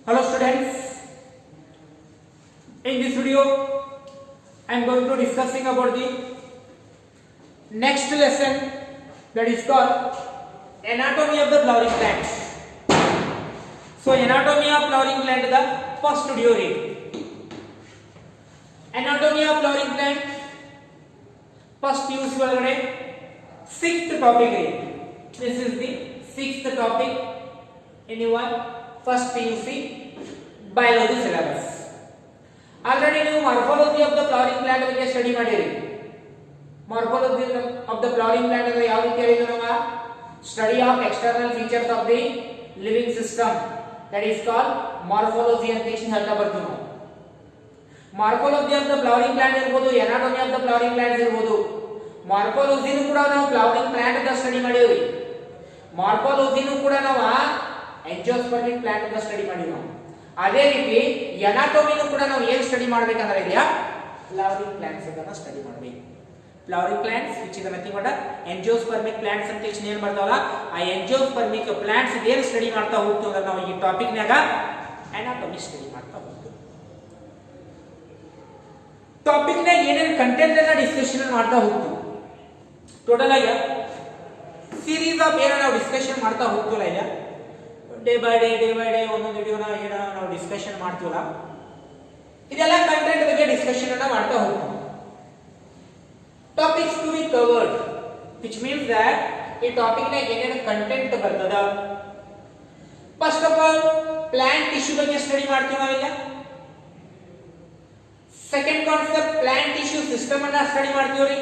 Hello students, in this video I am going to discussing about the next lesson, that is called anatomy of the flowering plants. So anatomy of flowering plant the first video read. Anatomy of flowering plant first use ಒಳಗಡೆ sixth topic read. This is the sixth topic in your first PUC biology syllabus. Already ನೀವು morphology of the flowering plant ಬಗ್ಗೆ study ಮಾಡಿರಿ. Morphology of the flowering plant ಅಂದ್ರೆ ಯಾವ ರೀತಿ ಹೇಳಿದ್ರು ನಾವು study of external features of the living system, that is called morphology ಅಂತ ಹೇಳ್ತಾ ಬರ್ತೀವಿ ನಾವು. Morphology of the flowering plant ಇರಬಹುದು, anatomy of the flowering plants ಇರಬಹುದು. Morphology ನು ಕೂಡ ನಾವು flowering plant ಅಂತ ಸ್ಟಡಿ ಮಾಡಿವಿ. Morphology ನು ಕೂಡ ನಾವು angiospermic plant ಅಂತ ಸ್ಟಡಿ ಮಾಡಿವಿ ನಾವು. ಅದೇ ರೀತಿ anatomy ನು ಕೂಡ ನಾವು ಏನು ಸ್ಟಡಿ ಮಾಡಬೇಕಂದ್ರೆ ಇದೆಯಾ flowering plants ಅನ್ನು ಸ್ಟಡಿ ಮಾಡಬೇಕು. Flowering plants which is nothing but angiospermic plants ಅಂತ ಏನು ಬರ್ತಾವಲ್ಲ ಆ angiospermic plants ಏನು ಸ್ಟಡಿ ಮಾಡ್ತಾ ಹೋಗ್ತೀವಿ ಅಂದ್ರೆ ನಾವು ಈ ಟಾಪಿಕ್ ನಾಗ anatomy ಸ್ಟಡಿ ಮಾಡ್ತಾ ಹೋಗ್ತೀವಿ. ಟಾಪಿಕ್ ನಾಗ ಏನೇನು ಕಂಟೆಂಟ್ ಅನ್ನ ಡಿಸ್ಕಷನ್ ಮಾಡ್ತಾ ಹೋಗ್ತೀವಿ. ಟೋಟಲ್ ಆಗಿ ಸೀರೀಸ್ ಆಫ್ ಏನ ನಾವು ಡಿಸ್ಕಷನ್ ಮಾಡ್ತಾ ಹೋಗ್ತೀವಲ್ಲ ಇಲ್ಲ ಡೇ ಬೈ ಡೇ ಒಂದೊಂದು ವಿಡಿಯೋನ ಏನ ನಾವು ಡಿಸ್ಕಷನ್ ಮಾಡ್ತೀವಲ್ಲ ಇದೆಲ್ಲ ಕಂಟೆಂಟ್ ಬಗ್ಗೆ ಡಿಸ್ಕಷನ್ ಅನ್ನ ಮಾಡ್ತಾ ಹೋಗ್ತೀವಿ. Topics to be covered which means that ಈ ಟಾಪಿಕ್ ನಾಗ ಏನೇನು ಕಂಟೆಂಟ್ ಬರ್ತದ. First of all plant tissue ಬಗ್ಗೆ ಸ್ಟಡಿ ಮಾಡ್ತೀವಿ ನಾವಿಲ್ಲ. Second concept plant tissue system ಅನ್ನ ಸ್ಟಡಿ ಮಾಡ್ತೀವಿ.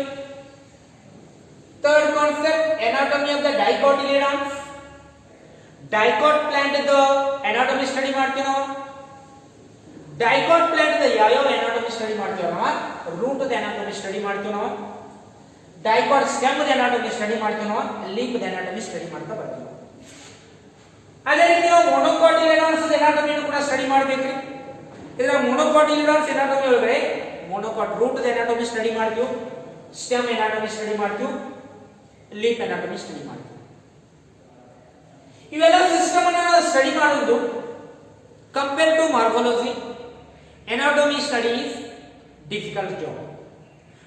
Third concept anatomy of the dicotyledons. Dicot plant the anatomy study ಮಾಡ್ತೀವಿ ನಾವು. Dicot plant the ಯಾವ anatomy ಸ್ಟಡಿ ಮಾಡ್ತೀವಿ ನಾವು ರೂಟ್ ದ anatomy ಸ್ಟಡಿ ಮಾಡ್ತೀವಿ ನಾವು. Dicot stem the anatomy study ಮಾಡ್ತೀವಿ ನಾವು. leaf ದ anatomy ಸ್ಟಡಿ ಮಾಡ್ತಾ ಬರ್ತೀವಿ. ಅದೇ ರೀತಿ ನಾವು monocotyledons ದ anatomy ಕೂಡ ಸ್ಟಡಿ ಮಾಡಬೇಕ್ರಿ. ಇದರ monocotyledons anatomy ಒಳಗಡೆ monocot root ದ anatomy ಸ್ಟಡಿ ಮಾಡ್ತೀವಿ, stem anatomy ಸ್ಟಡಿ ಮಾಡ್ತೀವಿ, leaf anatomy ಸ್ಟಡಿ ಮಾಡ್ತೀವಿ. ಇವೆಲ್ಲ ಸಿಸ್ಟಮ್ ಅನ್ನು ಸ್ಟಡಿ ಮಾಡುವುದು compare to morphology. anatomy study is difficult job.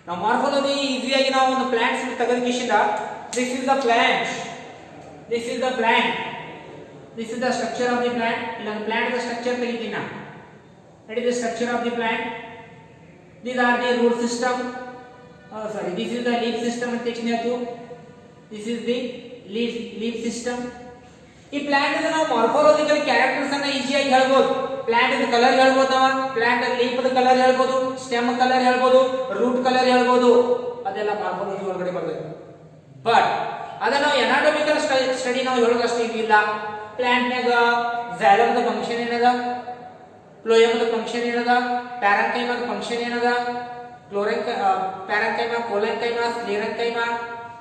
ನಾವು ಮಾರ್ಫಾಲಜಿ ಈಸಿಯಾಗಿ ನಾವು ಒಂದು ಪ್ಲಾಂಟ್ಸ್ ತೆಗೆದುಕಿಸಿದ this is the plant, this is the plant, this is the structure of the plant. ಇಲ್ಲ ಪ್ಲಾಂಟ್ ದ ಸ್ಟ್ರಕ್ಚರ್ ತೆಗಿತೀನಿ ನಾ. That is the structure of the plant. These are the root system. Sorry, this is the leaf system ಅಂತ ಹೇಳ್ತೀವಿ. This is the leaf system. ಈ plant the ನಾವು morphological characters ಅನ್ನ ಈಜಿಯಾಗಿ ಹೇಳ್ಬೋದು. ಪ್ಲಾಂಟ್ ದ ಕಲರ್ ಹೇಳ್ಬೋದು ನಾವು, plant the leaf the colour ಹೇಳ್ಬೋದು, ಸ್ಟೆಮ್ ಕಲರ್ ಹೇಳ್ಬೋದು, ರೂಟ್ ಕಲರ್ ಹೇಳ್ಬೋದು. ಅದೆಲ್ಲ ಮಾರ್ಫಾಲಜಿ ಒಳಗಡೆ ಬರ್ತದೆ. ಬಟ್ ಅದನ್ನ ನಾವು ಎನಾಟಮಿಕಲ್ ಸ್ಟಡಿ ನಾವು ಹೇಳೋದಷ್ಟು ಇಲ್ಲ. ಪ್ಲಾಂಟ್ ನಾಗ ಝೈಲಮ್ ದ ಫಂಕ್ಷನ್ ಏನದ, ಫ್ಲೋಯಮ್ ದ ಫಂಕ್ಷನ್ ಏನದ, ಪ್ಯಾರಂಕೈಮ ದ ಫಂಕ್ಷನ್ ಏನದ, ಪ್ಯಾರಂಕೈಮ, ಕೋಲಂಕೈಮ, ಸ್ಕ್ಲೆರಂಕೈಮ,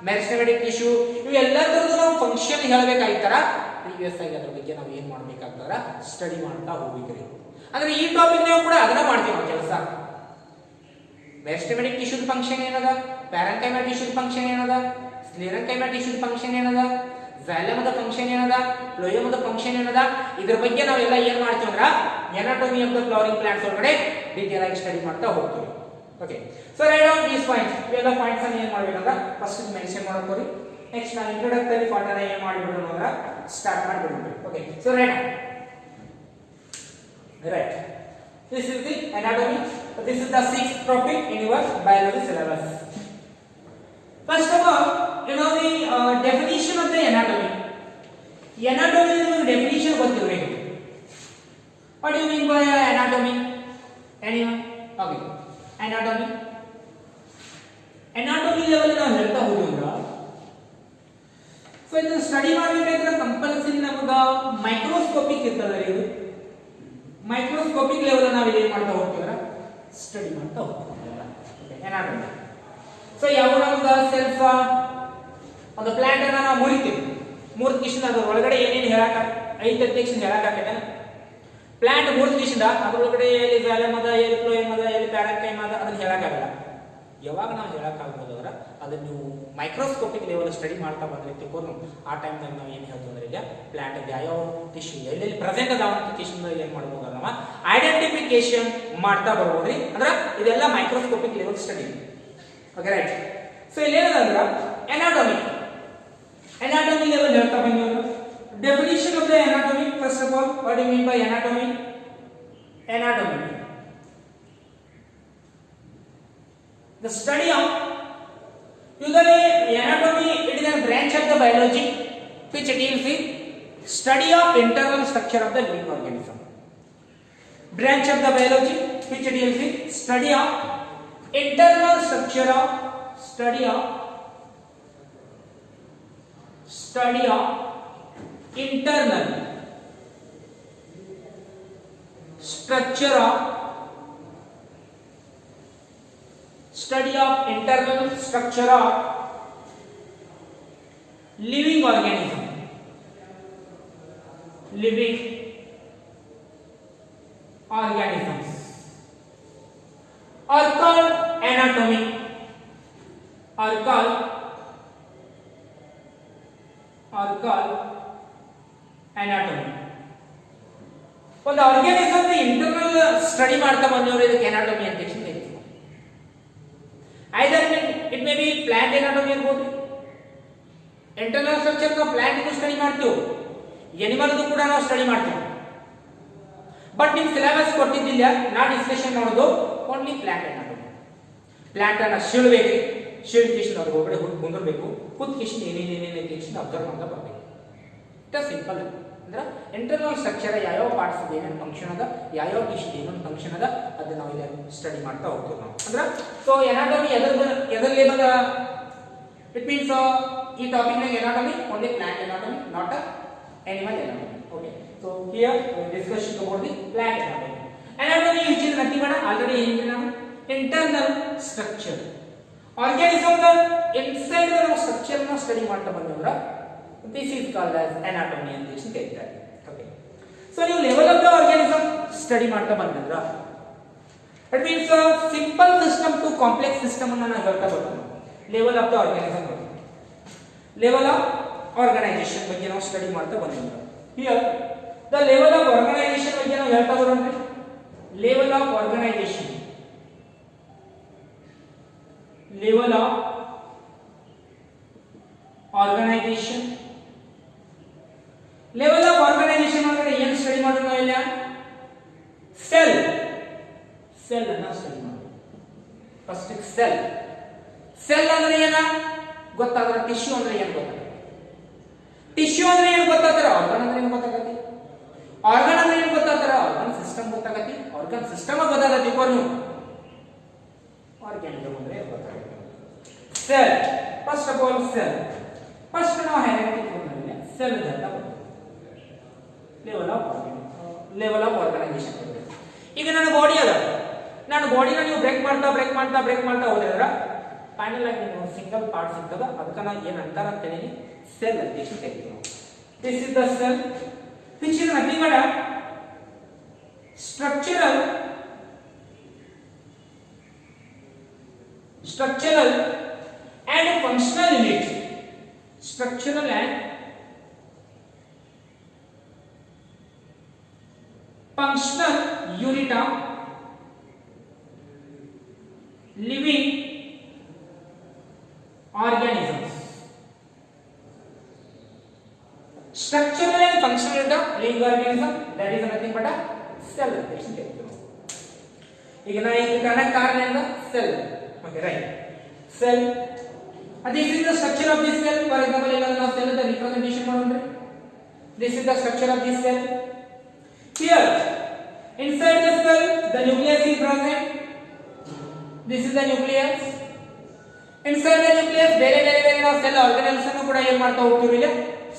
ಮೆರಿಸ್ಟೆಮೆಟಿಕ್ ಟಿಶ್ಯೂ ಇವೆಲ್ಲದರದ್ದು ನಾವು ಫಂಕ್ಷನ್ ಹೇಳಬೇಕಾಯ್ತಾರ ಪ್ರೀವಿಯಸ್ ಆಗಿ ಅದ್ರ ಬಗ್ಗೆ ನಾವು ಏನ್ ಮಾಡ್ಬೇಕಾಗ್ತಾರ ಸ್ಟಡಿ ಮಾಡ್ತಾ ಹೋಗ್ಬೇಕ್ರಿ. ಅಂದ್ರೆ ಈ ಟಾಪಿಕ್ ನಾವು ಕೂಡ ಅದನ್ನ ಮಾಡ್ತೀವಿ ನಾವು ಕೆಲಸ. ಮೆರಿಸ್ಟೆಮೆಟಿಕ್ ಟಿಶ್ಯೂ ಫಂಕ್ಷನ್ ಏನದ, ಪ್ಯಾರಂಕೈಮ ಟಿಶ್ಯೂ ಫಂಕ್ಷನ್ ಏನದ, ಸ್ಕ್ಲೆರಂಕೈಮ ಟಿಶ್ಯೂ ಫಂಕ್ಷನ್ ಏನದ, ಝೈಲಮ್ ದ ಫಂಕ್ಷನ್ ಏನದ, ಫ್ಲೋಯಮ್ ದ ಫಂಕ್ಷನ್ ಏನದ, ಇದ್ರ ಬಗ್ಗೆ ನಾವೆಲ್ಲ ಏನ್ ಮಾಡ್ತೀವಿ ಅಂದ್ರ anatomy of the flowering plants ಒಳಗಡೆ ಡೀಟೇಲ್ ಆಗಿ ಸ್ಟಡಿ ಮಾಡ್ತಾ ಹೋಗ್ತೀವಿ. Okay, so write down these points. ಇವೆಲ್ಲ ಪಾಯಿಂಟ್ಸ್ ಅನ್ನು ಏನು ಮಾಡಬೇಕಂದ್ರೆ ಫಸ್ಟ್ ಮೆನ್ಷನ್ ಮಾಡ್ಕೊಳ್ಳಿ. ನೆಕ್ಸ್ಟ್ ನಾವು ಇಂಟ್ರೊಡಕ್ಟರಿ ಪಾರ್ಟ್ ಅನ್ನು ಏನು ಮಾಡಿಬಿಡೋಣ ಅಂದ್ರೆ ಸ್ಟಾರ್ಟ್ ಮಾಡಿಬಿಡೋಣ. Okay, so right this is the anatomy. This is the sixth topic in your biology syllabus. First of all, you know the definition of the anatomy. Anatomy is the definition ಗೊತ್ತಿರಬೇಕು. What do you mean by anatomy? Anyone? Okay. Anatomy level ನಾವು ಹೇಳ್ತಾ ಹೋಗೋಣ. So ಇದನ್ನ study ಮಾಡಬೇಕಾದ್ರೆ compulsory ನಮಗ microscopic ಇರ್ತದೆ. ಇದು microscopic level ನಾವು ಏನು ಮಾಡ್ತಾ ಹೋಗ್ತೀವಿ ಸ್ಟಡಿ ಮಾಡ್ತಾ ಹೋಗ್ತೀವಿ. anatomy. ಸೊ ಯಾವ ನಮಗ ಸೆಲ್ಫ್ ಒಂದು ಪ್ಲಾಂಟ್ ಅನ್ನ ನಾವು ಮುರಿತೀವಿ, ಮೂರ್ತ ಕಿಶನ್ ಅದ್ರ ಒಳಗಡೆ ಏನೇನು ಹೇಳಕ ಐದು ಕಿಶನ್ ಹೇಳಕಾಗತ್ತೆ. ಪ್ಲಾಂಟ್ ಮೂರ್ತ ಕಿಶನ್ ಅದ್ರ ಒಳಗಡೆ ಎಲ್ಲಿ ಝೈಲಮ್ ಅದ, ಎಲ್ಲಿ ಫ್ಲೋಯಮ್ ಅದ, ಎಲ್ಲಿ ಪ್ಯಾರಂಕೈಮ ಅದ ಅದನ್ನ ಹೇಳಕಾಗಲ್ಲ. ಯಾವಾಗ ನಾವು ಹೇಳಕ್ಕಾಗ್ಬೋದು ಅಂದ್ರೆ ಅದನ್ನ ನೀವು ಮೈಕ್ರೋಸ್ಕೋಪಿಕ್ ಲೆವೆಲ್ ಸ್ಟಡಿ ಮಾಡ್ತಾ ಬಂದ್ರೆ ತಿಳ್ಕೊಂಡು ಆ ಟೈಮ್ನಾಗ ನಾವು ಏನು ಹೇಳ್ತೀವಿ ಅಂದ್ರೆ ಈಗ ಪ್ಲಾಂಟ್ ಯಾವ ಟಿಶ್ಯೂ ಎಲ್ಲೆಲ್ಲಿ ಪ್ರೆಸೆಂಟ್ ಅದಾವಂತ ಟಿಶ್ಯೂ ಏನು ಮಾಡ್ಬೋದು ನಾವು ಐಡೆಂಟಿಫಿಕೇಶನ್ ಮಾಡ್ತಾ ಬರ್ಬೋದ್ರಿ ಅಂದ್ರೆ ಇದೆಲ್ಲ microscopic level study. Okay right. So ಇಲ್ಲಿ ಏನಂದ್ರೆ anatomy level ಹೇಳ್ತಾ ಬಂದಿರೋದು. Definition of the anatomy, first of all, what do you mean by anatomy? The study of, usually anatomy, it is a branch of the biology which deals with study of internal structure of the living organism. Branch of the biology which deals with study of internal structure of internal structure of living organisms are called anatomy. ಒಂದು organism internal study ಮಾಡ್ತಾ ಬಂದವರು ಇದಕ್ಕೆ anatomy ಅಂತ ಹೇಳ್ತೀವಿ. ಐದರ್ it may be plant anatomy ಇರಬಹುದು. Internal structure ನಾವು plant study ಮಾಡ್ತೀವಿ, animal ಕೂಡ ನಾವು ಸ್ಟಡಿ ಮಾಡ್ತೀವಿ. ಬಟ್ ನಿಮ್ ಸಿಲೆಬಸ್ ಕೊಟ್ಟಿದ್ದಿಲ್ಲ, ನಾ ಡಿಸ್ಕಷನ್ ಮಾಡೋದು ಓನ್ಲಿ ಪ್ಲಾಂಟ್ anatomy. ಪ್ಲಾಂಟ್ ಅನ್ನ ಶಿಳ್ಬೇಕು, ಶಿಳ್ಕಿಶನ್ ಅದ್ರ ಒಳಗಡೆ ಹೋಗಿ ಕುಂದಿರ್ಬೇಕು, ಕೂತ್ಕಿಶನ್ ಏನೇನೇನೇನು ಕಿಶನ್ ಅಬ್ಸರ್ವ್ ಮಾಡ್ತಾ ಬರ್ಬೇಕು. ಇಷ್ಟ ಸಿಂಪಲ್. ಅಂದ್ರೆ ಇಂಟರ್ನಲ್ ಸ್ಟ್ರಕ್ಚರ್ ಯಾವ ಪಾರ್ಟ್ಸ್ ಏನೇನು ಫಂಕ್ಷನ್ ಅದ, ಯಾವ ಟಿಶ್ಯೂ ಏನೇನು ಫಂಕ್ಷನ್ ಅದ ಅದನ್ನ ನಾವು ಇಲ್ಲಿ ಸ್ಟಡಿ ಮಾಡ್ತಾ ಹೋಗ್ತೀವಿ ನಾವು. ಅಂದ್ರೆ so anatomy either label it means ಈ ಟಾಪಿಕ್ ನಾಗ anatomy only plant anatomy, not animal anatomy. Okay, so here we are discussing about the plant anatomy. Anatomy which is nothing but already internal structure. Organism the inside the structure na study ಮಾಡ್ತಾ ಬಂದವರ this is called as anatomy ಅಂತ ಹೇಳ್ತಾರೆ. Okay, so ನೀವು level of the organism study ಮಾಡ್ತಾ ಬಂದಿದ್ರ it means a simple system to complex system ಅನ್ನು ನಾನು ಹೇಳ್ತಾ ಬರ್ತೀನಿ. level of the organism, level of organization ಬಗ್ಗೆ ನಾವು ಸ್ಟಡಿ ಮಾಡ್ತಾ ಬಂದಿದ್ರ. Here the level of organization ಬಗ್ಗೆ ನಾವು ಹೇಳ್ತಾ ಬರೋಣ. level of organization ಅಂದ್ರೆ ಏನು ಸ್ಟಡಿ ಮಾಡೋಣ ನಾವು ಇಲ್ಲ ಸೆಲ್ ಅನ್ನ ಸ್ಟಡಿ ಮಾಡೋಣ. ಫಸ್ಟ್ ಸೆಲ್ ಅಂದ್ರೆ ಏನ ಗೊತ್ತಾದ್ರೆ ಟಿಶ್ಯೂ ಅಂದ್ರೆ ಏನು ಗೊತ್ತಾಗುತ್ತೆ. ಟಿಶ್ಯೂ ಅಂದ್ರೆ ಏನು ಗೊತ್ತಾದ್ರೆ ಆರ್ಗನ್ ಅಂದ್ರೆ ಏನು ಗೊತ್ತಾಗತ್ತೆ. ಆರ್ಗನ್ ಅಂದ್ರೆ ಏನು ಗೊತ್ತಾದ್ರೆ ಆರ್ಗನ್ ಸಿಸ್ಟಮ್ ಗೊತ್ತಾಗತ್ತೆ. ಆರ್ಗನ್ ಸಿಸ್ಟಮ್ ಗೊತ್ತಾಗತ್ತೆ ನೀವು ಆರ್ಗ್ಯಾನಿಸಮ್ ಅಂದ್ರೆ ಗೊತ್ತಾಗುತ್ತೆ. Cell, first of all cell. First ನಾವು ಹೈರಾರ್ಕಿ ಸೆಲ್ ಅಂತ ಲೆವೆಲ್ ಆಫ್ ಆರ್ಗನೈಸೇಷನ್. ಈಗ ನನ್ನ ಬಾಡಿ ಅದ, ನಾನು ಬಾಡಿನ ನೀವು ಬ್ರೇಕ್ ಮಾಡ್ತಾ ಹೋದ್ರೆ ಫೈನಲ್ ಆಗಿ ನೀವು ಸಿಂಗಲ್ ಪಾರ್ಟ್ ಸಿಗ್ತದ. ಅದಕ್ಕೆ ನಾವು ಏನು ಅಂತಾರ ಅಂತ ಹೇಳಿ ಸೆಲ್ ಅಂತ ಹೇಳ್ತೀವಿ ನಾವು. This is the cell which is nothing but structural and functional unit. Structural and functional unit of living organisms. Structural and functional unit of living organism, that is nothing but a cell. ಈಗ ನಾ ಈಗ ಕಾರಣ ಕಾರಣ cell. Okay, right. Cell. This is the structure of this cell. For example, if we cell the representation model. This is the structure of this cell. Here, inside the cell, the nucleus is present. This is the nucleus. Inside the nucleus, very ನಾವು cell organelles ಅನ್ನು ಕೂಡ ಏನು ಮಾಡ್ತಾ ಹೋಗ್ತೀವಿ ಇಲ್ಲ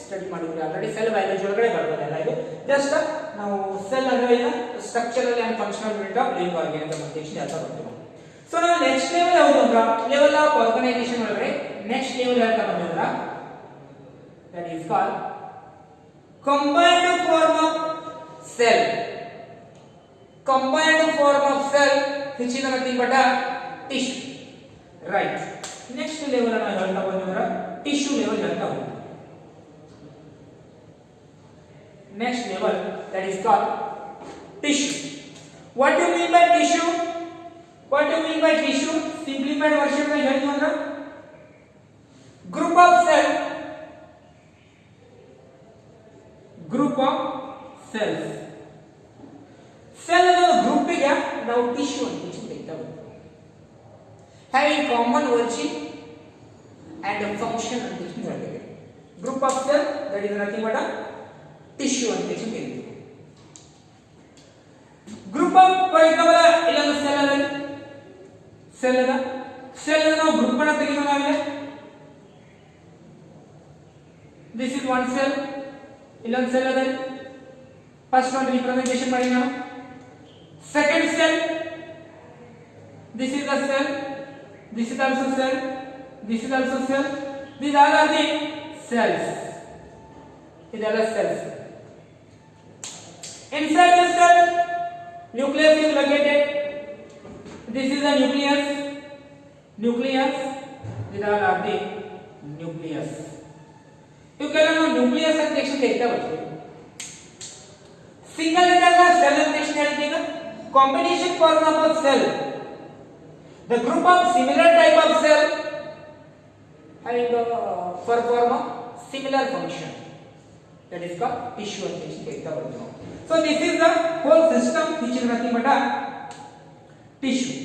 study ಮಾಡಿದ್ವಿ already. Cell biology ಒಳಗಡೆ ಬರ್ತದಲ್ಲ ಇದು. ಜಸ್ಟ್ ನಾವು ಸೆಲ್ ಅಂದ್ರೆ ಏನು structural and functional unit of living organism ಅಂತ ಹೇಳ್ತಾ ಬರ್ತೀವಿ. ಸೊ ನಾವು ನೆಕ್ಸ್ಟ್ ಲೆವೆಲ್ ಯಾವುದು ಅಂದ್ರೆ ಲೆವೆಲ್ ಆಫ್ ಆರ್ಗನೈಸೇಷನ್ ಒಳಗಡೆ ನೆಕ್ಸ್ಟ್ ಲೆವೆಲ್ ಹೇಳ್ತಾ ಬಂದಿದ್ರ that is called combined form of cell. Combined form of cell which is nothing but a tissue. Right. Next level ಅನ್ನು ಹೇಳ್ತಾ ಬಂದ್ರೆ ಟಿಶ್ಯೂ ಲೆವೆಲ್ ಹೇಳ್ತಾ ಹೋಗ್ತೀವಿ. Next level, that is called tissue. What do you mean by tissue? What do you mean by tissue? Simplified version में ಹೇಳ್ತೀವಿ ಅಂದ್ರೆ group of cells cell ಅನ್ನೋ group ಗೆ ನಾವು ಟಿಶ್ಯೂ ಅಂತ ಕರೀತಾ ಬರ್ತೀವಿ. Having common origin and a function ಅಂತ ಹೇಳ್ತೀವಿ. Group of cell, that is nothing but a tissue ಅಂತ ಕರೀತೀವಿ. ಗ್ರೂಪ್ ಆಫ್ ಫಾರ್ ಎಕ್ಸಾಂಪಲ್ ಇಲ್ಲೊಂದು ಸೆಲ್ ಅದ ನಾವು ಗ್ರೂಪ್ ಅನ್ನು ತೆಗೆಯೋಣ. ದಿಸ್ ಇಸ್ ಒನ್ ಸೆಲ್, ಇಲ್ಲೊಂದು ಸೆಲ್ ಅದ. ಫಸ್ಟ್ ಒಂದು ರಿಪ್ರೆಸೆಂಟೇಷನ್ ಮಾಡಿ ನಾವು. Second cell, this is the cell, this is also cell, this is also cell. these all are the cells. ಇದೆಲ್ಲ cells. Inside the cell, nucleus is located. This is the nucleus. These all are the nucleus. ಇವಕ್ಕೆಲ್ಲ ನಾವು nucleus ಅಂತ ತಕ್ಷಣ ಕರೀತಾ ಬರ್ತೀವಿ. Single ಇದ್ದಾಗ cell ಅಂತ ತಕ್ಷಣ ಹೇಳ್ತೀವಿ. Combination form of a cell, the group of similar type of cell having perform a similar function, that is called tissue ಅಂತ ತಕ್ಷಣ ಕರೀತಾ ಬರ್ತೀವಿ. So this is the whole system which is nothing but a tissue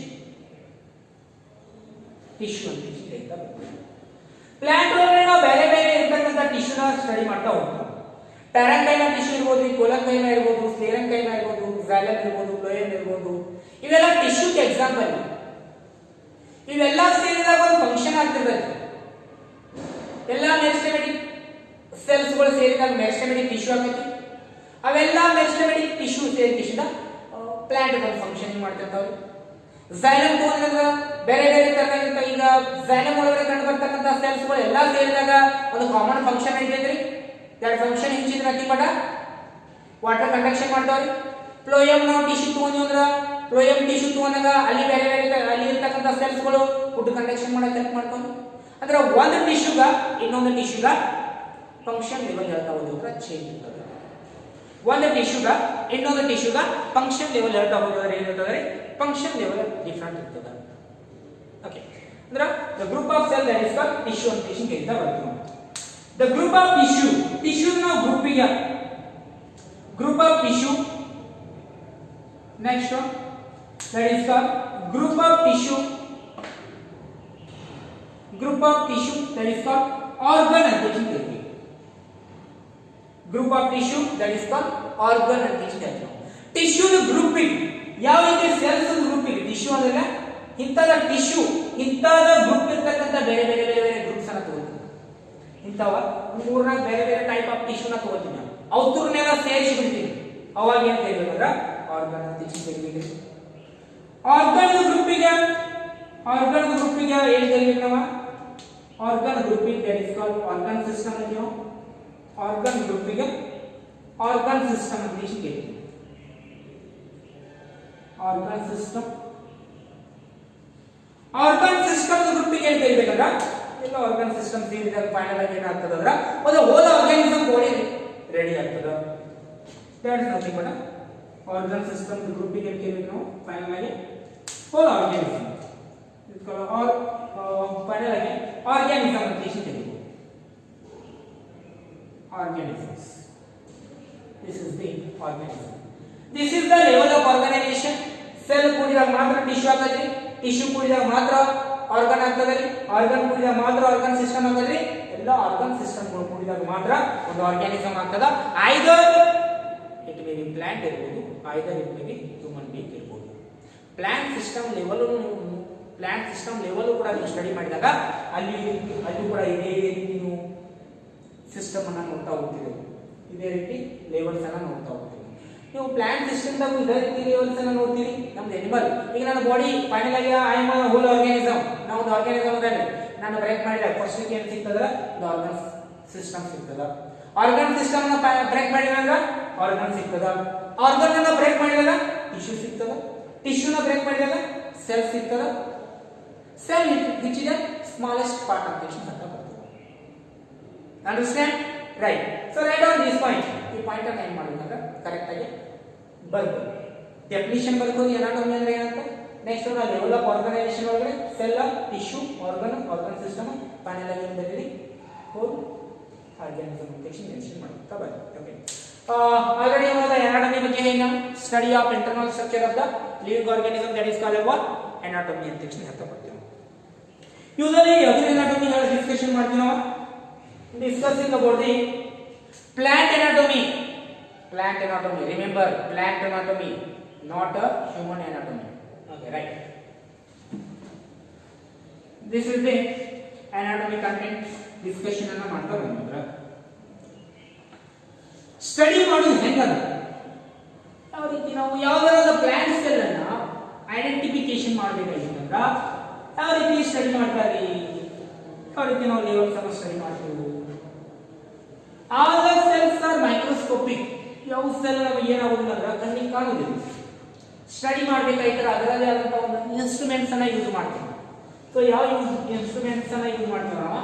ಅಂತ ಹೇಳ್ತಾ ಬರ್ತೀವಿ. Plant ಒಳಗಡೆ ನಾವು ಬೇರೆ ಬೇರೆ ಇರತಕ್ಕಂತ ಟಿಶ್ಯೂ ನ ಸ್ಟಡಿ ಮಾಡ್ತಾ ಹೋಗ್ತೀವಿ. ಪ್ಯಾರೆಂಕೈಮಾ ಟಿಶ್ಯೂ ಇರಬಹುದು, ಕೋಲಂಕೈಮಾ ಇರಬಹುದು, ಸ್ಕ್ಲೆರೆಂಕೈಮಾ ಇರಬಹುದು, ಝೈಲಮ್ ಇರಬಹುದು, ಫ್ಲೋಯಮ್ ಇರಬಹುದು. ಇವೆಲ್ಲ ಟಿಶ್ಯೂಗೆ ಎಕ್ಸಾಂಪಲ್. ಇವೆಲ್ಲ ಸೇರಿದಾಗ ಒಂದು ಫಂಕ್ಷನ್ ಆಗ್ತಿರ್ತದೆ. ಎಲ್ಲ ಮೆರಿಸ್ಟೆಮೆಟಿಕ್ ಸೆಲ್ಸ್ ಗಳು ಸೇರಿದಾಗ ಮೆರಿಸ್ಟೆಮೆಟಿಕ್ ಟಿಶ್ಯೂ ಆಗ್ತೈತಿ. ಅವೆಲ್ಲ ಮೆರಿಸ್ಟೆಮೆಟಿಕ್ ಟಿಶ್ಯೂ ಸೇರಿದ ಪ್ಲಾಂಟ್ ಒಂದು ಫಂಕ್ಷನ್ ಮಾಡ್ತಿರ್ತಾವೆ. ಝೈಲಮ್ ತಗೊಂಡ್ರೆ ಬೇರೆ ಬೇರೆ ತರನಾಗಿರ್ತ. ಈಗ ಝೈಲಮ್ ಒಳಗಡೆ ಕಂಡು ಬರ್ತಕ್ಕಂಥ ಸೆಲ್ಸ್ ಗಳು ಎಲ್ಲ ಸೇರಿದಾಗ ಒಂದು ಕಾಮನ್ ಫಂಕ್ಷನ್ ಐತೈತ್ರಿ. ದಟ್ ಫಂಕ್ಷನ್ ಹಿಂಚಿದ್ರೆ ನಥಿಂಗ್ ಬಟ್ ವಾಟರ್ ಕಂಡಕ್ಷನ್ ಮಾಡ್ತಾವ್ರಿ. ಫ್ಲೋಯಮ್ ನಾವು ಟಿಶ್ಯೂ ತಗೊಂಡ್ವಿ ಅಂದ್ರೆ ಫ್ಲೋಯಮ್ ಟಿಶ್ಯೂ ತಗೊಂಡಾಗ ಅಲ್ಲಿ ಬೇರೆ ಬೇರೆ ಅಲ್ಲಿ ಇರ್ತಕ್ಕಂಥ ಸೆಲ್ಸ್ ಗಳು ಫುಡ್ ಕಂಡಕ್ಷನ್ ಮಾಡಕ್ಕೆ ಹೆಲ್ಪ್ ಮಾಡ್ತಾವೆ. ಅಂದ್ರೆ ಒಂದು ಟಿಶ್ಯೂಗ ಇನ್ನೊಂದು ಟಿಶ್ಯೂಗ ಫಂಕ್ಷನ್ ಲೆವೆಲ್ ಹೇಳ್ತಾ ಹೋದ್ರೆ ಚೇಂಜ್ ಇರ್ತದೆ. ಒಂದು ಟಿಶ್ಯೂಗ ಇನ್ನೊಂದು ಟಿಶ್ಯೂಗ ಫಂಕ್ಷನ್ ಲೆವೆಲ್ ಹೇಳ್ತಾ ಹೋದ್ರೆ ಏನಿರ್ತದೆ, ಫಂಕ್ಷನ್ ಲೆವೆಲ್ ಡಿಫರೆಂಟ್ ಇರ್ತದೆ. ಓಕೆ, ಅಂದ್ರೆ the group of cell that is called tissue ಅಂತ ಕರೀತಾ ಬರ್ತೀವಿ. ದ ಗ್ರೂಪ್ ಆಫ್ ಟಿಶ್ಯೂ ನಾವು ಗ್ರೂಪಿಗೆ group of tissue. Next that is called group of tissue that is called organ ಅಂತ ಕರೀತೀವಿ. Group of tissue that is called organ ಅಂತ ಕರೀತೀವಿ. Tissue grouping ಯಾವ ರೀತಿ ಸೆಲ್ಸ್ ಗ್ರೂಪಿಂಗ್ ಟಿಶ್ಯೂ ಅಂದ್ರೆ ಇಂತದ ಟಿಶ್ಯೂ ಇಂತದ ಗ್ರೂಪ್ ಇರ್ತಕ್ಕಂಥ ಬೇರೆ ಬೇರೆ ಬೇರೆ ಬೇರೆ ಗ್ರೂಪ್ಸ್ ಅನ್ನ ತಗೋತೀವಿ. ಇಂತವ ಮೂರ್ನಾಗ ಬೇರೆ ಬೇರೆ ಟೈಪ್ ಆಫ್ ಟಿಶ್ಯೂ ನ ತಗೋತೀವಿ ನಾವು. ಅವತುರ್ನೆಲ್ಲ ಸೇರಿಸಿ ಬಿಡ್ತೀವಿ. ಅವಾಗ ಏನ್ ಕರೀಬೇಕಂದ್ರೆ ಆರ್ಗನ್ ಅಂತ ಕರೀತೀವಿ. ಆರ್ಗನ್ ಗ್ರೂಪಿಂಗ್ ಏನ್ ಕರೀಬೇಕು ನಾವು? Organ grouping that is called organ system ಅಂತ ನಾವು ಆರ್ಗನ್ ಗ್ರೂಪಿಂಗ್ ಆರ್ಗನ್ ಸಿಸ್ಟಮ್ ಅಂತ ಕರೀತೀವಿ. ಆರ್ಗನ್ ಸಿಸ್ಟಮ್ ಗ್ರೂಪಿಂಗ್ ಏನ್ ಕರೀಬೇಕಂದ್ರೆ ಎಲ್ಲ ಆರ್ಗನ್ ಸಿಸ್ಟಮ್ ಸೇರಿದಾಗ ಫೈನಲ್ ಆಗಿ ಏನಾಗ್ತದೆ ಅಂದ್ರೆ ಒಂದು ಹೋಲ್ ಆರ್ಗಾನಿಸಮ್ ಬಾಡಿ ರೆಡಿ ಆಗ್ತದೆ. That is nothing but organ system grouping ಏನ್ ಕರೀಬೇಕು ನಾವು ಫೈನಲ್ ಆಗಿ ಹೋಲ್ ಆರ್ಗಾನಿಸಮ್. ಇದು ಆರ್ ಫೈನಲ್ ಆಗಿ ಆರ್ಗಾನಿಸಮ್ ಅಂತ ಕರೀತೀವಿ. Organisms. This is the organism. This is the level of organization. Cell ಕೂಡಿದಾಗ ಮಾತ್ರ ಟಿಶ್ಯೂ ಆಗ್ತದ್ರಿ. ಟಿಶ್ಯೂ ಕೂಡಿದಾಗ ಮಾತ್ರ ಆರ್ಗನ್ ಆಗ್ತದ್ರಿ. ಆರ್ಗನ್ ಕೂಡಿದಾಗ ಮಾತ್ರ ಆರ್ಗನ್ ಸಿಸ್ಟಮ್ ಆಗ್ತದ್ರಿ. ಎಲ್ಲ ಆರ್ಗನ್ ಸಿಸ್ಟಮ್ ಗಳು ಕೂಡಿದಾಗ ಮಾತ್ರ ಒಂದು ಆರ್ಗಾನಿಸಮ್ ಆಗ್ತದ. Either it may be plant ಇರಬಹುದು, either it may be human being ಇರಬಹುದು. ಪ್ಲಾಂಟ್ ಸಿಸ್ಟಮ್ ಲೆವೆಲ್ ಕೂಡ ನೀವು ಸ್ಟಡಿ ಮಾಡಿದಾಗ ಅಲ್ಲಿ ಕೂಡ ಇದೇ ರೀತಿ ನೀವು ಸಿಸ್ಟಮ್ ಅನ್ನ ನೋಡ್ತಾ ಹೋಗ್ತೀವಿ. ಇದೇ ರೀತಿ ಲೆವೆಲ್ಸ್ ಅನ್ನ ನೋಡ್ತಾ ಹೋಗ್ತೀವಿ. ನೀವು ಪ್ಲಾಂಟ್ ಸಿಸ್ಟಮ್ ದಾಗ ಇದೇ ರೀತಿ ಲೆವೆಲ್ಸ್ ಅನ್ನ ನೋಡ್ತೀವಿ. ನಮ್ದು ಎನಿಮಲ್ ಈಗ ನನ್ನ ಬಾಡಿ ಫೈನಲ್ ಆಗಿ ಐ ಆಮ್ ಹೋಲ್ ಆರ್ಗಾನಿಸಮ್. ನಾವು ಒಂದು ಆರ್ಗಾನಿಸಮ್ ಅದಲ್ಲಿ ನಾನು ಬ್ರೇಕ್ ಮಾಡಿದಾಗ ಫಸ್ಟ್ ಏನು ಸಿಗ್ತದ? ಒಂದು ಆರ್ಗನ್ ಸಿಸ್ಟಮ್ ಸಿಗ್ತದ. ಆರ್ಗನ್ ಸಿಸ್ಟಮ್ ನ ಬ್ರೇಕ್ ಮಾಡಿದಾಗ ಆರ್ಗನ್ ಸಿಗ್ತದ. ಆರ್ಗನ್ ಅನ್ನ ಬ್ರೇಕ್ ಮಾಡಿದಾಗ ಟಿಶ್ಯೂ ಸಿಗ್ತದ. ಟಿಶ್ಯೂನ ಬ್ರೇಕ್ ಮಾಡಿದಾಗ ಸೆಲ್ ಸಿಗ್ತದ. cell which is the smallest part of the cell. Understand? Right. So write down this point. ಈ ಪಾಯಿಂಟ್ ಅನ್ನು ಏನು ಮಾಡಬೇಕಂದ್ರೆ ಕರೆಕ್ಟ್ ಆಗಿ ಬರ್ಬೋದು. ಡೆಫಿನಿಷನ್ ಬರ್ಬೋದು ಎನಾಟಮಿ ಅಂದ್ರೆ ಏನಂತ. ನೆಕ್ಸ್ಟ್ ನಾವು ಲೆವೆಲ್ ಆಫ್ ಆರ್ಗನೈಸೇಷನ್ ಒಳಗಡೆ cell, tissue, organ system, final ಆಗಿ ಏನು ಬರೀರಿ ಹೋಲ್ ಆರ್ಗನಿಸಮ್ ಅಂತ ಮೆನ್ಷನ್ ಮಾಡ್ತಾ ಬನ್ನಿ. ಓಕೆ. ಆಲ್ರೆಡಿ ಇವಾಗ ಎನಾಟಮಿ ಬಗ್ಗೆ ಏನು study of internal structure of the living organism that is called what anatomy ಅಂತ ಹೇಳ್ತಾ ಬರ್ತೀವಿ. ಯೂಶಲಿ ಯಾವುದೇ ಎನಾಟಮಿ ಡಿಸ್ಕಷನ್ ಮಾಡ್ತೀವಿ ನಾವು. Discussing about the plant anatomy. Plant anatomy. Remember, plant anatomy, not a human anatomy. Okay, right. This is the anatomy content discussion ಅನ್ನು ಮಾಡ್ತಾ ಬಂದಿದ್ರ. Study ಮಾಡೋದು ಹೆಂಗದ? ಯಾವ ರೀತಿ ನಾವು ಯಾವ್ದಾರದ ಪ್ಲಾಂಟ್ ಸೆಲ್ ಅನ್ನ ಐಡೆಂಟಿಫಿಕೇಶನ್ ಮಾಡಬೇಕಾಗಿತ್ತಂದ್ರ ಯಾವ ರೀತಿ ಸ್ಟಡಿ ಮಾಡ್ತಾರೆ? ಯಾವ ರೀತಿ ನಾವು ಲೆವೆಲ್ಸ್ ಅನ್ನು ಸ್ಟಡಿ ಮಾಡ್ತೀವಿ? All the cells are microscopic. ಯಾವ ಸೆಲ್ ನಮಗೆ ಏನಾಗುದಿಲ್ಲ ಅಂದ್ರೆ ಕಣ್ಣಿಗೆ ಕಾಣುವುದಿಲ್ಲ. ಸ್ಟಡಿ ಮಾಡಬೇಕಾಯ್ತಾರೆ ಅದರಲ್ಲೇ ಆದಂತ ಒಂದು ಇನ್ಸ್ಟ್ರೂಮೆಂಟ್ಸ್ ಅನ್ನ ಯೂಸ್ ಮಾಡ್ತೀವಿ. ಸೊ ಯಾವ ಇನ್ಸ್ಟ್ರೂಮೆಂಟ್ಸ್ ಅನ್ನ ಯೂಸ್ ಮಾಡ್ತೀವಿ ನಾವು?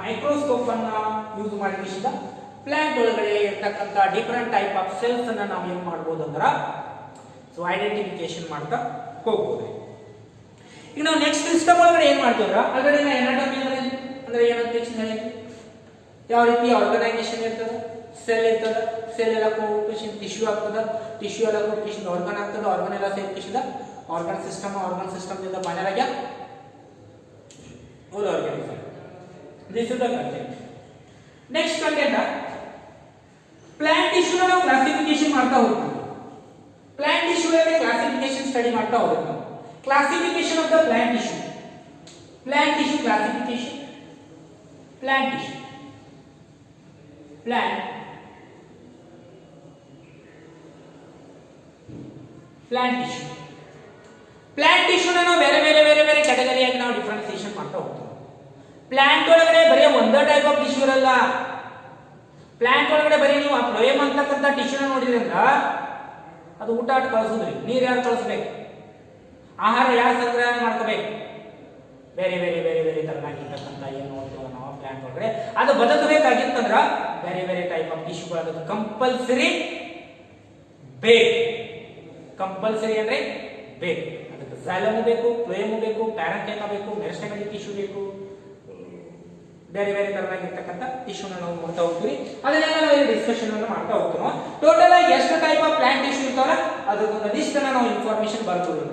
ಮೈಕ್ರೋಸ್ಕೋಪ್ ಅನ್ನ ಯೂಸ್ ಮಾಡಿದ ಪ್ಲಾಂಟ್ ಒಳಗಡೆ ಇರ್ತಕ್ಕಂಥ ಡಿಫರೆಂಟ್ ಟೈಪ್ ಆಫ್ ಸೆಲ್ಸ್ ಅನ್ನ ನಾವು ಏನ್ ಮಾಡಬಹುದು ಅಂದ್ರೆ ಸೊ ಐಡೆಂಟಿಫಿಕೇಶನ್ ಮಾಡ್ತಾ ಹೋಗ್ಬೋದು. ಈಗ ನಾವು ನೆಕ್ಸ್ಟ್ ಸಿಸ್ಟಮ್ ಒಳಗಡೆ ಏನ್ ಮಾಡ್ತೀವ್ರ ಆಲ್ರೆಡಿ ನಾ ಎನಾಟಮಿ ಅಂದ್ರೆ ಏನಂತ ಹೇಳಿ ಯಾವ ರೀತಿ ಆರ್ಗನೈಸೇಷನ್ ಇರ್ತದೆ, ಸೆಲ್ ಇರ್ತದೆ, ಸೆಲ್ ಎಲ್ಲ ಕೋಪೇಷನ್ ಟಿಶ್ಯೂ ಆಗ್ತದೆ, ಟಿಶ್ಯೂ ಎಲ್ಲ ಕೋಪೇಷನ್ ಆರ್ಗನ್ ಆಗ್ತದೆ, ಆರ್ಗನ್ ಎಲ್ಲ ಸೇರ್ಪೇಷನ್ ಆರ್ಗನ್ ಸಿಸ್ಟಮ್ ಇಂದ ಫೈನಲ್ ಆಗಿ whole organism. This is the content. Next content plant tissue ನಾವು ಕ್ಲಾಸಿಫಿಕೇಶನ್ ಮಾಡ್ತಾ ಹೋಗ್ತೀವಿ. ಪ್ಲಾಂಟ್ ಟಿಶ್ಯೂ ಅಲ್ಲಿ ಕ್ಲಾಸಿಫಿಕೇಶನ್ ಸ್ಟಡಿ ಮಾಡ್ತಾ ಹೋಗ್ಬೇಕು ನಾವು. Classification of the plant tissue classification plant tissue plant tissue ನ ನಾವು ಬೇರೆ ಕ್ಯಾಟಗರಿಯಾಗಿ ನಾವು ಡಿಫರೆನ್ಸಿಯೇಷನ್ ಮಾಡ್ತಾ ಹೋಗ್ತೀವಿ. ಪ್ಲಾಂಟ್ ಒಳಗಡೆ ಬರೀ ಒಂದೇ ಟೈಪ್ ಆಫ್ ಟಿಶ್ಯೂ ಇರಲ್ಲ. ಪ್ಲಾಂಟ್ ಒಳಗಡೆ ಬರೀ ನೀವು ಫ್ಲೋಯಮ್ ಅಂತಕ್ಕಂಥ ಟಿಶ್ಯೂನ ನೋಡಿದ್ರಿ ಅಂದ್ರ ಅದು ಊಟ ಆಟ ಕಳಿಸೋದ್ರಿ. ನೀರು ಯಾರು ಕಳಿಸ್ಬೇಕು, ಆಹಾರ ಯಾರು ಸಂಗ್ರಹಣೆ ಮಾಡ್ಕೋಬೇಕು, ಬೇರೆ ತರನಾಗಿರ್ತಕ್ಕಂಥ ಏನು ನೋಡ್ತೀವಿ ನಾವು ಪ್ಲಾಂಟ್ ಒಳಗಡೆ ಅದು ಬದುಕಬೇಕಾಗಿತ್ತಂದ್ರ ಬೇರೆ ಟೈಪ್ ಆಫ್ ಟಿಶ್ಯೂಗಳು ಕಂಪಲ್ಸರಿ ಅಂದ್ರೆ ಬೇಕು. ಅದಕ್ಕೆ ಝೈಲಮ್ ಬೇಕು, ಫ್ಲೋಯಮ್ ಬೇಕು, ಪ್ಯಾರಂಕೈಮಾ ಬೇಕು, ಮೆರಿಸ್ಟೆಮೆಟಿಕ್ ಟಿಶ್ಯೂ ಬೇಕು, ಬೇರೆ ತರನಾಗಿರ್ತಕ್ಕಂಥ ಟಿಶ್ಯೂನ ನಾವು ಮಾಡ್ತಾ ಹೋಗ್ತೀವಿ. ಅದನ್ನೆಲ್ಲ ನಾವು ಡಿಸ್ಕಷನ್ ಅನ್ನು ಮಾಡ್ತಾ ಹೋಗ್ತೀವಿ. ಟೋಟಲ್ ಆಗಿ ಎಷ್ಟು ಟೈಪ್ ಆಫ್ ಪ್ಲಾಂಟ್ ಟಿಶ್ಯೂ ಇರ್ತಾವಲ್ಲ ಅದಕ್ಕೊಂದು ಲಿಸ್ಟ್ ಅನ್ನ ನಾವು ಇನ್ಫಾರ್ಮೇಶನ್ ಬರ್ತೀವಿ.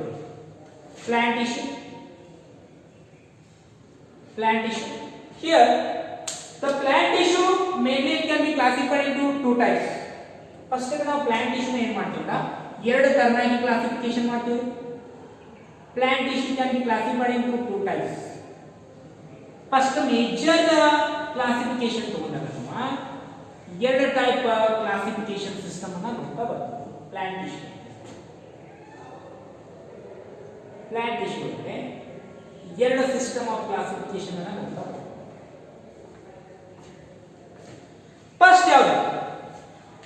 Plant tissue. Here, the plant tissue mainly can be classified into two types. First, ನಾವು plant tissue ಏನು ಮಾಡ್ತೀವಿ ಎರಡು ತರನಾಗಿ ಕ್ಲಾಸಿಫಿಕೇಶನ್ ಮಾಡ್ತೀವಿ. Plant tissue can be classified into two types. First, major classification ತಗೊಂಡಾಗ ನಾವು ಎರಡು ಟೈಪ್ ಕ್ಲಾಸಿಫಿಕೇಶನ್ ಸಿಸ್ಟಮ್ ಅನ್ನು ನೋಡ್ತಾ ಬರ್ತೀವಿ. Plant tissue ಅಂದ್ರೆ ಎರಡು ಸಿಸ್ಟಮ್ ಆಫ್ ಕ್ಲಾಸಿಫಿಕೇಶನ್ ಅನ್ನು ನೋಡ್ತಾ ಬರ್ತೀವಿ. ಫಸ್ಟ್ ಯಾವುದು?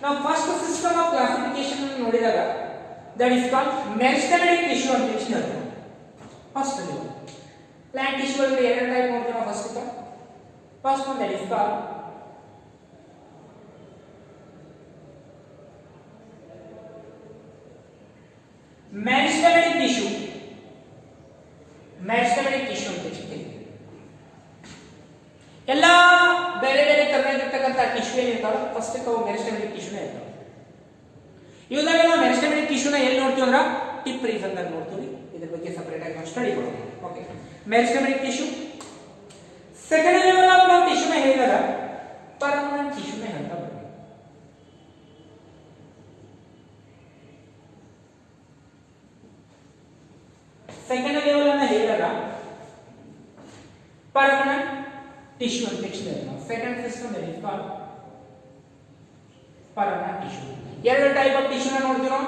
ನಾವು ಫಸ್ಟ್ ಸಿಸ್ಟಮ್ ಆಫ್ ಕ್ಲಾಸಿಫಿಕೇಶನ್ ಅನ್ನು ನೋಡಿದಾಗ that is called meristematic tissue ಅಂತ ಹೇಳ್ತೀವಿ. ಫಸ್ಟ್ ಪ್ಲಾಂಟ್ ಟಿಶ್ಯೂ ಅಲ್ಲಿ ಎರಡು ಟೈಪ್ ನೋಡ್ತೀವಿ ನಾವು. First one that is called meristematic tissue ಅಂತ ಹೇಳ್ತೀವಿ. ಎಲ್ಲ ಬೇರೆ ತರನಾಗಿರ್ತಕ್ಕಂಥ ಟಿಶ್ಯೂ ಏನಿರ್ತಾವ ಫಸ್ಟ್ ತಾವು ಮೆರಿಸ್ಟೆಮೆಟಿಕ್ ಟಿಶ್ಯೂನೇ ಇರ್ತಾವೆ. ಇವಾಗ ನಾವು ಮೆರಿಸ್ಟೆಮೆಟಿಕ್ ಟಿಶ್ಯೂನ ಎಲ್ಲಿ ನೋಡ್ತೀವಿ ಅಂದ್ರೆ ಟಿಪ್ ರೀಸನ್ದಾಗ ನೋಡ್ತೀವಿ. ಇದ್ರ ಬಗ್ಗೆ ಸಪರೇಟ್ ಆಗಿ ನಾವು ಸ್ಟಡಿ ಮಾಡೋಣ. Okay, meristematic tissue. Second level of ನಾವು ಟಿಶ್ಯೂನ ಹೇಳಿದಾಗ ಪರ್ಮನೆಂಟ್ ಟಿಶ್ಯೂನೇ ಅಂತ ಬರ್ತೀವಿ. ಸೆಕೆಂಡ್ ಲೆವೆಲ್ ಅನ್ನ ಹೇಳಿದಾಗ ಪರ್ಮನೆಂಟ್ ಟಿಶ್ಯೂ ಅಂತ ಹೇಳ್ತೀವಿ. Second system that is called permanent tissue. ಎರಡು ಟೈಪ್ ಆಫ್ ಟಿಶ್ಯೂನ ನೋಡ್ತೀವಿ ನಾವು.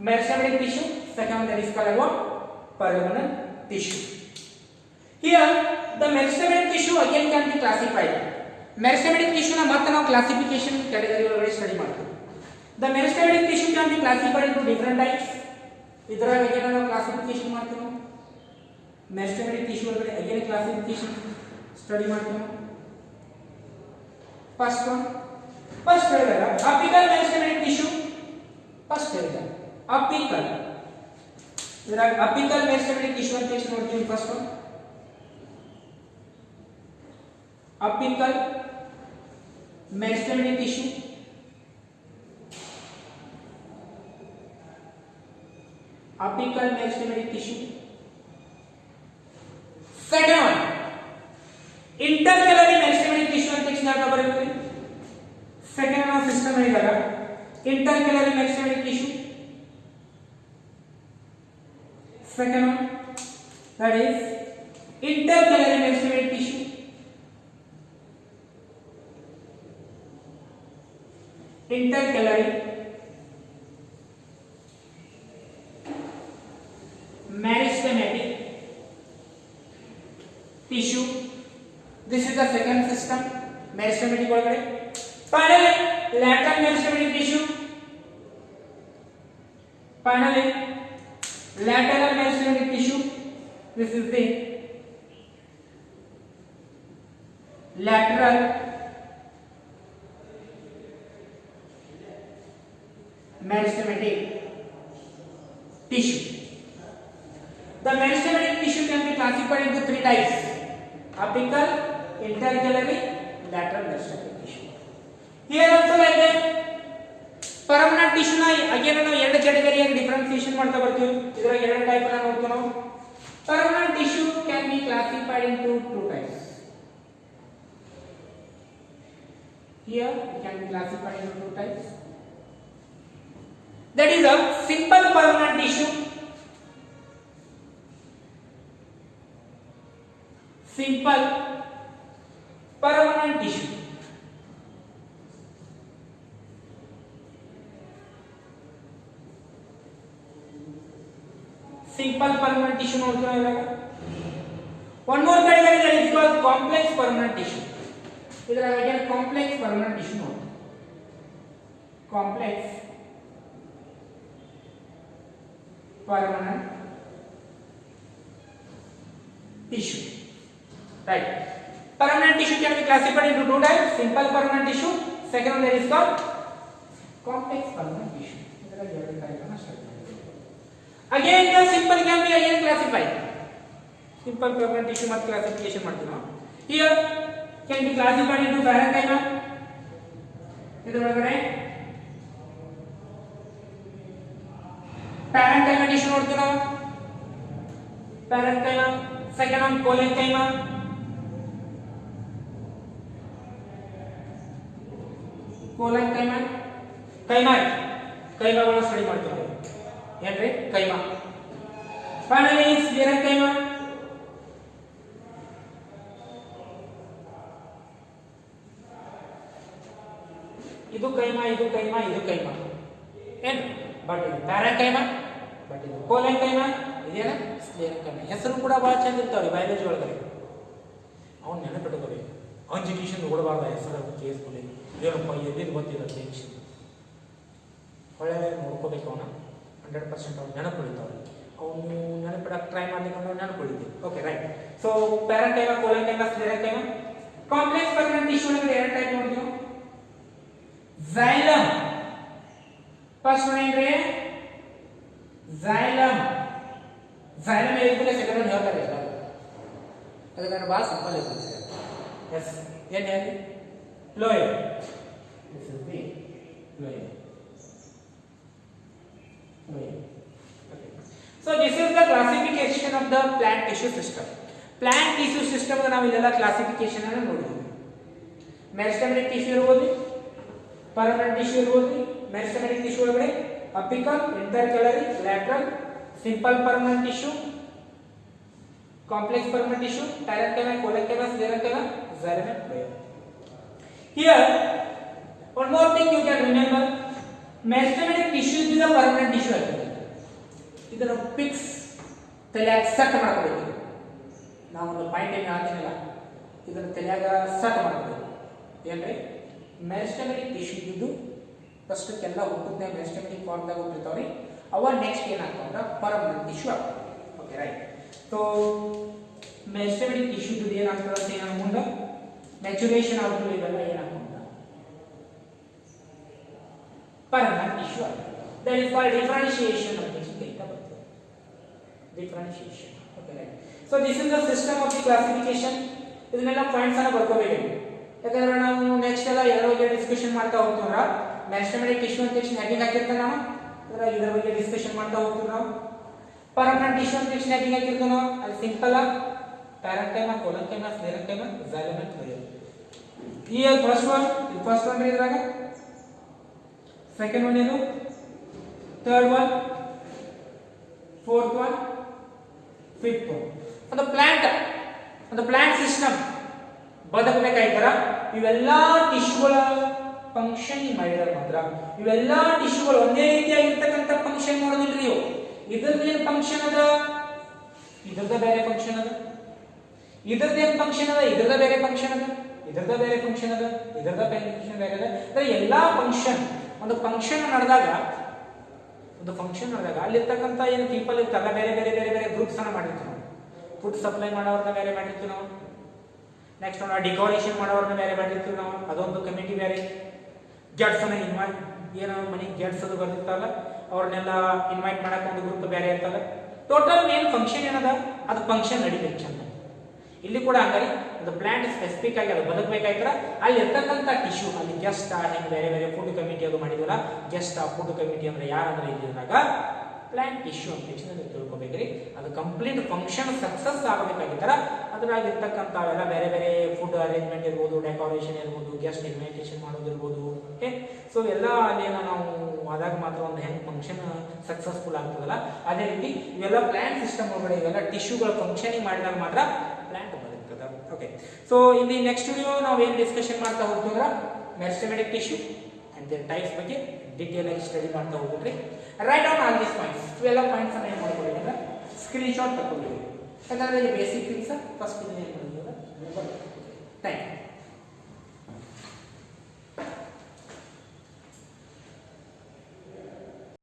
Meristematic tissue, second one that is called what? Permanent tissue. Here the meristematic tissue again can be classified. Meristematic tissue na matte ನಾವು classification category ಒಳಗಡೆ study ಮಾಡ್ತೀವಿ. The meristematic tissue can be classified into different types. ಇದರಾಗ ಏನು ನಾವು classification ಮಾಡ್ತೀವಿ meristematic tissue ಒಳಗಡೆ again classification study ಮಾಡ್ತೀವಿ first ಹೇಳಿದಾಗ ಅಪಿಕಲ್ ಮೆರಿಸ್ಟೆಮೆಟಿಕ್ ಟಿಶ್ಯೂ ಫಸ್ಟ್ ಹೇಳಿದಾಗ ಅಪಿಕಲ್ ಇದರಾಗ ಅಪಿಕಲ್ ಮೆರಿಸ್ಟೆಮೆಟಿಕ್ ಟಿಶ್ಯೂ ಅಂತ ಎಷ್ಟು ನೋಡ್ತೀವಿ first apical meristematic tissue apical meristematic tissue. Second one, intercalary meristematic tissue ಅಂತ ಎಷ್ಟು ಬರುತ್ತೆ ಸೆಕೆಂಡ್ ನಾವು ಸಿಸ್ಟಮ್ ಹೇಳಿದಾಗ intercalary meristematic tissue. Second one, that is intercalary meristematic tissue. Intercalary meristematic tissue. This is the second system meristematic ಒಳಗಡೆ. Finally, lateral meristematic tissue. Finally, lateral meristematic tissue. This is the lateral meristematic tissue. The meristematic tissue can be classified into three types: apical, intercalary, lateral meristematic tissue. Here also like that, permanent tissue na again ನಾವು ಎರಡು ಕ್ಯಾಟಗರಿಯಾಗಿ differentiation ಮಾಡ್ತಾ ಬರ್ತೀವಿ. ಇದರ ಎರಡು type ಅನ್ನು ನೋಡ್ತೀವಿ ನಾವು. Permanent tissue can be classified into two types. Here it can be classified into two types. That is a simple permanent tissue. Simple permanent tissue. Simple permanent tissue ನೋಡ್ತೀವಿ ಇವಾಗ. One more category that is called complex permanent tissue. ಇದರಾಗ again complex permanent tissue ನೋಡ್ತೀವಿ. Complex permanent tissue. Right. Permanent tissue can be classified into two types: simple permanent tissue. Second one that is called complex permanent tissue. Again, the simple can be again classified. Simple permanent tissue mat classification ಮಾಡ್ತೀವಿ ನಾವು. Here can be classified into parenchyma. ಇದರ ಒಳಗಡೆ parenchyma tissue ನೋಡ್ತೀವಿ ನಾವು. Parenchyma. Second one collenchyma. collenchyma ಕೈಮಾಗಳನ್ನು study ಮಾಡ್ತೀವಿ ಏನ್ರಿ keema. Finally ಸ್ಕ್ಲೆರೆಂಕೈಮಾ. ಇದು ಕೈಮಾ ಇದು ಕೈಮಾ ಇದು ಕೈಮಾ ಏನು ಬಟ್ ಇದು ಪ್ಯಾರೆಂಕೈಮಾ ಬಟ್ ಇದು ಕೋಲೆಂಕೈಮಾ ಇದೇನ ಸ್ಕ್ಲೆರೆಂಕೈಮಾ. ಹೆಸರು ಕೂಡ ಭಾಳ ಚಂದ ಇರ್ತಾವ್ರಿ ಬಯಾಲಜಿ ಒಳಗಡೆ. ಅವ್ನು ನೆನಪಿಟ್ಕೋಬೇಕು. ಅಂಜಿಕೇಶನ್ ನೋಡಬಾರ್ದ ಹೆಸರು ಕೇಸ್ಗಳು ಏನಪ್ಪ ಎಲ್ಲಿಂದ ಬಂದಿರೋ ಟೆನ್ಷನ್ ಒಳ್ಳೆ ನೋಡ್ಕೋಬೇಕು. ಅವನ 100% ಅವ್ನು ನೆನಪುಳಿತಾವ್ರಿ. ಅವನು ನೆನಪಿಡಕ್ಕೆ ಟ್ರೈ ಮಾಡ್ಲಿಕ್ಕೆ ನಾವು ನೆನಪುಳಿತೀವಿ. Okay right. So parenchyma collenchyma sclerenchyma. Complex permanent tissue ಒಳಗಡೆ ಎರಡು ಟೈಪ್ ನೋಡ್ತೀವಿ. xylem. ಫಸ್ಟ್ ಒನ್ ಏನ್ರಿ xylem. xylem ಹೇಳಿದ್ರೆ ಸೆಕೆಂಡ್ ಒನ್ ಹೇಳ್ತಾರೆ ಎಲ್ಲ. ಅದಕ್ಕೆ ಭಾಳ ಸಿಂಪಲ್ ಇರ್ತದೆ. ಎಸ್ ಏನು ಹೇಳಿ phloem. This is the phloem. So this is the classification of the plant tissue system. Plant tissue system ನಾವು ಇಲ್ಲೆಲ್ಲ ಕ್ಲಾಸಿಫಿಕೇಶನ್ ಅನ್ನು ನೋಡಿದ್ವಿ. ಮೆರಿಸ್ಟೆಮೆಟಿಕ್ ಟಿಶ್ಯೂ ಇರಬಹುದು, ಪರ್ಮನೆಂಟ್ ಟಿಶ್ಯೂ ಇರಬಹುದು. ಮೆರಿಸ್ಟೆಮೆಟಿಕ್ ಟಿಶ್ಯೂ ಒಳಗಡೆ apical, intercalary, lateral, simple permanent tissue, complex permanent tissue, parenchyma, collenchyma, sclerenchyma, xylem and phloem. Here one more thing you can remember, meristematic tissue is a permanent tissue ಆಗಿದೆ. ಇದನ್ನು fix ತಲೆಯಾಗ set ಮಾಡ್ಕೋಬೇಕು. ನಾವು ಒಂದು point ಏನು ಹೇಳ್ತೀನಿಲ್ಲ ಇದನ್ನು ತಲೆಯಾಗ set ಮಾಡ್ಕೋಬೇಕು. ಏನ್ರಿ meristematic tissue ಇದ್ದು ಫಸ್ಟಕ್ಕೆಲ್ಲ ಹುಟ್ಟುತ್ತೆ ಮೆರಿಸ್ಟೆಮೆಟಿಕ್ ಫಾರ್ಮ್ದಾಗ ಹುಟ್ಟಿರ್ತಾವ್ರಿ. ಅವ ನೆಕ್ಸ್ಟ್ ಏನಾಗ್ತಾವ ಅಂದ್ರೆ ಪರ್ಮನೆಂಟ್ ಟಿಶ್ಯೂ ಆಗ್ತದೆ. Okay right. ಸೊ ಮೆಸ್ಟಮೆಟಿಕ್ ಟಿಶ್ಯೂ ಏನಾಗ್ತದೆ ಅಂತ ಏನ ಮುಂದೆ ಮ್ಯಾಚುರೇಷನ್ ಆಗ್ತದೆ, ಇವೆಲ್ಲ ಏನಾಗ್ತದೆ permanent tissue. That is called differentiation of the tissue. Differentiation. Okay, right. So this is the system of the classification. ಇದನ್ನೆಲ್ಲ ಪಾಯಿಂಟ್ಸ್ ಅನ್ನು ಬರ್ಕೋಬೇಕು, ಯಾಕಂದ್ರೆ ನಾವು ನೆಕ್ಸ್ಟ್ ಎಲ್ಲ ಇದರ ಬಗ್ಗೆ ಡಿಸ್ಕಷನ್ ಮಾಡ್ತಾ ಹೋಗ್ತೀವಿ. ಮೆಸ್ಟಮೆಟಿಕ್ ಟಿಶ್ಯೂ ಅಂತ ತಕ್ಷಣ ಹೆಡ್ಡಿಂಗ್ ಹಾಕಿರ್ತೀವಿ ನಾವು, ಇದರ ಬಗ್ಗೆ ಡಿಸ್ಕಷನ್ ಮಾಡ್ತಾ ಹೋಗ್ತೀವಿ ನಾವು. ಪರ್ಮನೆಂಟ್ ಟಿಶ್ಯೂ ಅಂತ ತಕ್ಷಣ ಹೆಡ್ಡಿಂಗ್ ಹಾಕಿರ್ತೀವಿ ನಾವು. ಅದು ಸಿಂಪಲ್ ಆಗಿ ಪ್ಯಾರೆಂಕೈಮಾ, ಕೊಲಂಕೈಮಾ, ಸ್ಕ್ಲೆರೆಂಕೈಮಾ, ಜೈಲಮ್ ಅಂತ ಬರೆಯೋದು. ಈ ಫಸ್ಟ್ ಒನ್ ಇದ್ರಾಗ, second one is third one, fourth one, fifth one. On the plant system ಬದಕಬೇಕಾಯ್ತರ ಇವೆಲ್ಲ ಟಿಶ್ಯೂಗಳ ಫಂಕ್ಷನ್ ಮಾಡಿದಾರೆ ಮಾತ್ರ. ಇವೆಲ್ಲ ಟಿಶ್ಯೂಗಳು ಒಂದೇ ರೀತಿಯಾಗಿರ್ತಕ್ಕಂಥ ಫಂಕ್ಷನ್ ಮಾಡೋದಿಲ್ರಿ. ಇವು ಇದ್ರದ್ದೇನು ಫಂಕ್ಷನ್ ಅದ, ಇದ್ರದ ಬೇರೆ ಫಂಕ್ಷನ್ ಅದ, ಇದ್ರದ್ದೇನು ಫಂಕ್ಷನ್ ಅದ, ಇದ್ರದ ಬೇರೆ ಫಂಕ್ಷನ್ ಅದ, ಇದ್ರದ ಬೇರೆ ಫಂಕ್ಷನ್ ಅದ, ಇದ್ರದ ಬೇರೆ ಫಂಕ್ಷನ್ ಬೇರೆ ಅದ. ಅಂದ್ರೆ ಎಲ್ಲಾ ಫಂಕ್ಷನ್ ಒಂದು ಫಂಕ್ಷನ್ ನಡೆದಾಗ ಅಲ್ಲಿರ್ತಕ್ಕಂಥ ಏನು ಪೀಪಲ್ ಇರ್ತಾರಲ್ಲ, ಬೇರೆ ಬೇರೆ ಬೇರೆ ಬೇರೆ ಗ್ರೂಪ್ಸ್ ಅನ್ನ ಮಾಡಿರ್ತೀವಿ ನಾವು. ಫುಡ್ ಸಪ್ಲೈ ಮಾಡೋರನ್ನ ಬೇರೆ ಮಾಡಿರ್ತೀವಿ ನಾವು. ನೆಕ್ಸ್ಟ್ ನಾವು ಡೆಕೋರೇಷನ್ ಮಾಡೋರನ್ನ ಬೇರೆ ಮಾಡಿರ್ತೀವಿ ನಾವು, ಅದೊಂದು ಕಮಿಟಿ ಬೇರೆ. ಗೆಟ್ಸ್ ಅನ್ನ ಇನ್ವೈಟ್, ಏನೋ ಮನೆಗೆ ಗೆಟ್ಸ್ ಅದು ಬರ್ತಿರ್ತಾರಲ್ಲ ಅವ್ರನ್ನೆಲ್ಲ ಇನ್ವೈಟ್ ಮಾಡಕ್ಕೆ ಒಂದು ಗ್ರೂಪ್ ಬೇರೆ ಇರ್ತಲ್ಲ. ಟೋಟಲ್ ಏನು ಫಂಕ್ಷನ್ ಏನದ ಅದು ಫಂಕ್ಷನ್ ನಡಿಬೇಕು ಚಂದ. ಇಲ್ಲಿ ಕೂಡ ಹಂಗಾರಿ ಅದು ಪ್ಲಾಂಟ್ ಸ್ಪೆಸಿಫಿಕ್ ಆಗಿ ಅದು ಬದುಕಬೇಕಾಯ್ತರ ಅಲ್ಲಿ ಇರ್ತಕ್ಕಂಥ ಟಿಶ್ಯೂ, ಅಲ್ಲಿ ಗೆಸ್ಟ್ ಹೆಂಗೆ ಬೇರೆ ಬೇರೆ ಫುಡ್ ಕಮಿಟಿ ಅದು ಮಾಡಿದ್ವಲ್ಲ, ಗೆಸ್ಟ್ ಫುಡ್ ಕಮಿಟಿ ಅಂದ್ರೆ ಯಾರಂದ್ರೆ ಇದ್ದಾಗ ಪ್ಲಾಂಟ್ ಟಿಶ್ಯೂ ಅಂತ ನೀವು ತಿಳ್ಕೊಬೇಕ್ರಿ. ಅದು ಕಂಪ್ಲೀಟ್ ಫಂಕ್ಷನ್ ಸಕ್ಸಸ್ ಆಗಬೇಕಾಗಿತ್ತರ ಅದ್ರಾಗ ಇರ್ತಕ್ಕಂಥ ಅವೆಲ್ಲ ಬೇರೆ ಬೇರೆ ಫುಡ್ ಅರೇಂಜ್ಮೆಂಟ್ ಇರ್ಬೋದು, ಡೆಕೋರೇಷನ್ ಇರ್ಬೋದು, ಗೆಸ್ಟ್ ಇನ್ವೈಟೇಷನ್ ಮಾಡೋದಿರ್ಬೋದು. ಓಕೆ, ಸೊ ಎಲ್ಲ ಅಲ್ಲೇನ ನಾವು ಆದಾಗ ಮಾತ್ರ ಒಂದು ಹೆಂಗೆ ಫಂಕ್ಷನ್ ಸಕ್ಸಸ್ಫುಲ್ ಆಗ್ತದಲ್ಲ, ಅದೇ ರೀತಿ ಇವೆಲ್ಲ ಪ್ಲಾಂಟ್ ಸಿಸ್ಟಮ್ ಒಳಗಡೆ ಇವೆಲ್ಲ ಟಿಶ್ಯೂಗಳ ಫಂಕ್ಷನಿಂಗ್ ಮಾಡಿದಾಗ ಮಾತ್ರ ಪ್ಲಾಂಟ್ ಬದುಕ್ತದೆ. ಓಕೆ, ಸೊ ಇಲ್ಲಿ ನೆಕ್ಸ್ಟ್ ವಿಡಿಯೋ ನಾವು ಏನು ಡಿಸ್ಕಷನ್ ಮಾಡ್ತಾ ಹೋಗ್ತೀವಿ meristematic tissue and their types ಬಗ್ಗೆ ಡೀಟೇಲ್ ಆಗಿ ಸ್ಟಡಿ ಮಾಡ್ತಾ ಹೋಗ್ಬಿಟ್ರಿ. Write down all these points. ಇವೆಲ್ಲ ಪಾಯಿಂಟ್ಸ್ ಅನ್ನ ಏನು ಮಾಡ್ಕೊಳ್ಳಿ ಅಂದ್ರೆ ಸ್ಕ್ರೀನ್ ಶಾಟ್ ತಗೊಳ್ಳಿ, ಯಾಕಂದ್ರೆ ಬೇಸಿಕ್ ಥಿಂಗ್ಸ್ ಫಸ್ಟ್ ಏನು ಮಾಡಿದ್ರೆ ಥ್ಯಾಂಕ್ ಯು.